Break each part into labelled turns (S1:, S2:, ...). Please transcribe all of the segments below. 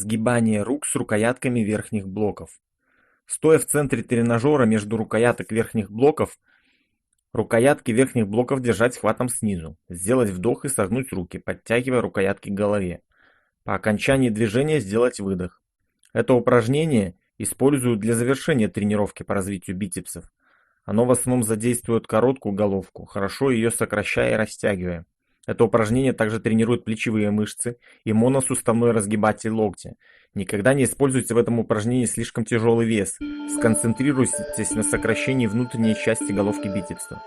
S1: Сгибание рук с рукоятками верхних блоков. Стоя в центре тренажера между рукояток верхних блоков, рукоятки верхних блоков держать хватом снизу. Сделать вдох и согнуть руки, подтягивая рукоятки к голове. По окончании движения сделать выдох. Это упражнение используют для завершения тренировки по развитию бицепсов. Оно в основном задействует короткую головку, хорошо ее сокращая и растягивая. Это упражнение также тренирует плечевые мышцы и моносуставной разгибатель локтя. Никогда не используйте в этом упражнении слишком тяжелый вес. Сконцентрируйтесь на сокращении внутренней части головки бицепса.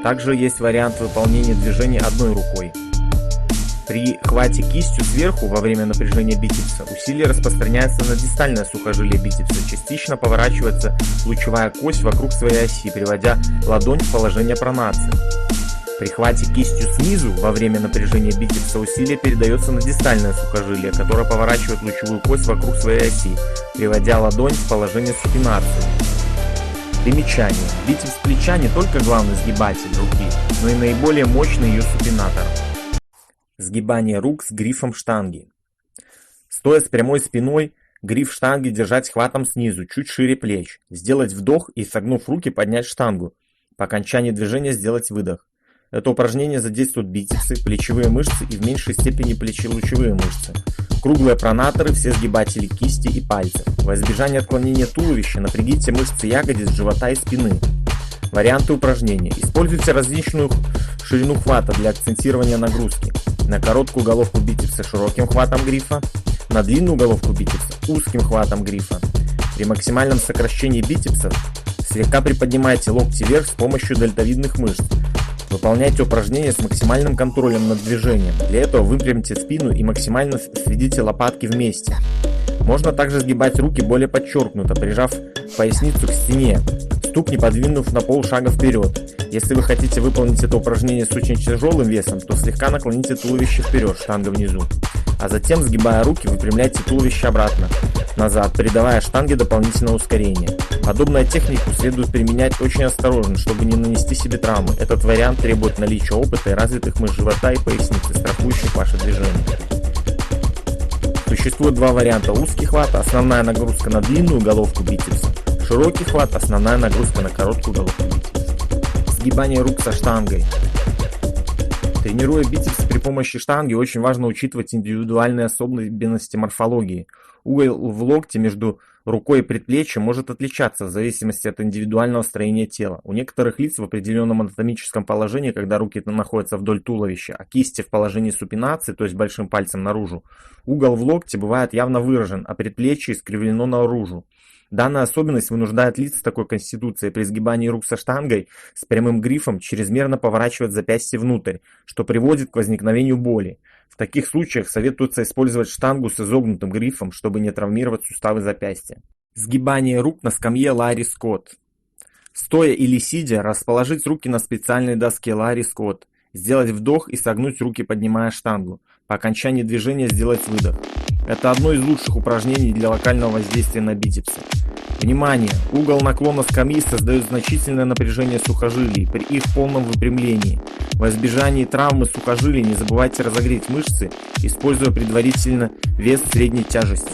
S1: Также есть вариант выполнения движения одной рукой. При хвате кистью сверху во время напряжения бицепса усилие распространяется на дистальное сухожилие бицепса, частично поворачивается лучевая кость вокруг своей оси, приводя ладонь в положение пронации. При хвате кистью снизу во время напряжения бицепса усилие передается на дистальное сухожилие, которое поворачивает лучевую кость вокруг своей оси, приводя ладонь в положение супинации. Примечание. Бицепс плеча не только главный сгибатель руки, но и наиболее мощный ее супинатор. Сгибание рук с грифом штанги. Стоя с прямой спиной, гриф штанги держать хватом снизу, чуть шире плеч. Сделать вдох и, согнув руки, поднять штангу. По окончании движения сделать выдох. Это упражнение задействует бицепсы, плечевые мышцы и в меньшей степени плечелучевые мышцы. Круглые пронаторы, все сгибатели кисти и пальцев. Во избежание отклонения туловища напрягите мышцы ягодиц, живота и спины. Варианты упражнения. Используйте различную ширину хвата для акцентирования нагрузки. На короткую головку бицепса широким хватом грифа, на длинную головку бицепса узким хватом грифа. При максимальном сокращении бицепсов слегка приподнимайте локти вверх с помощью дельтовидных мышц. Выполняйте упражнения с максимальным контролем над движением. Для этого выпрямьте спину и максимально сведите лопатки вместе. Можно также сгибать руки более подчеркнуто, прижав поясницу к стене, ступни подвинув на полшага вперед. Если вы хотите выполнить это упражнение с очень тяжелым весом, то слегка наклоните туловище вперед, штанга внизу. А затем, сгибая руки, выпрямляйте туловище обратно, назад, придавая штанге дополнительное ускорение. Подобную технику следует применять очень осторожно, чтобы не нанести себе травмы. Этот вариант требует наличия опыта и развитых мышц живота и поясницы, страхующих ваше движение. Существует два варианта: узкий хват, основная нагрузка на длинную головку бицепса, широкий хват, основная нагрузка на короткую головку бицепса. Сгибание рук со штангой. Тренируя бицепс при помощи штанги, очень важно учитывать индивидуальные особенности морфологии. Угол в локте между рукой и предплечьем может отличаться в зависимости от индивидуального строения тела. У некоторых лиц в определенном анатомическом положении, когда руки находятся вдоль туловища, а кисти в положении супинации, то есть большим пальцем наружу, угол в локте бывает явно выражен, а предплечье искривлено наружу. Данная особенность вынуждает лиц с такой конституцией при сгибании рук со штангой с прямым грифом чрезмерно поворачивать запястье внутрь, что приводит к возникновению боли. В таких случаях советуется использовать штангу с изогнутым грифом, чтобы не травмировать суставы запястья. Сгибание рук на скамье Ларри Скотт. Стоя или сидя, расположить руки на специальной доске Ларри Скотт. Сделать вдох и согнуть руки, поднимая штангу. По окончании движения сделать выдох. Это одно из лучших упражнений для локального воздействия на бицепсы. Внимание! Угол наклона скамьи создает значительное напряжение сухожилий при их полном выпрямлении. Во избежании травмы сухожилий не забывайте разогреть мышцы, используя предварительно вес средней тяжести.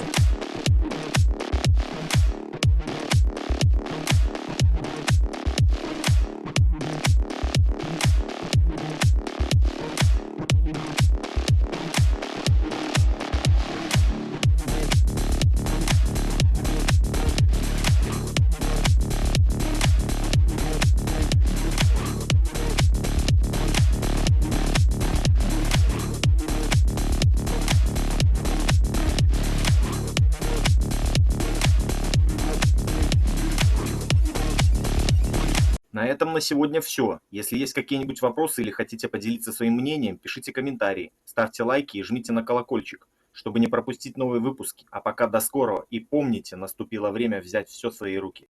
S1: На этом на сегодня все. Если есть какие-нибудь вопросы или хотите поделиться своим мнением, пишите комментарии, ставьте лайки и жмите на колокольчик, чтобы не пропустить новые выпуски. А пока до скорого и помните, наступило время взять все в свои руки.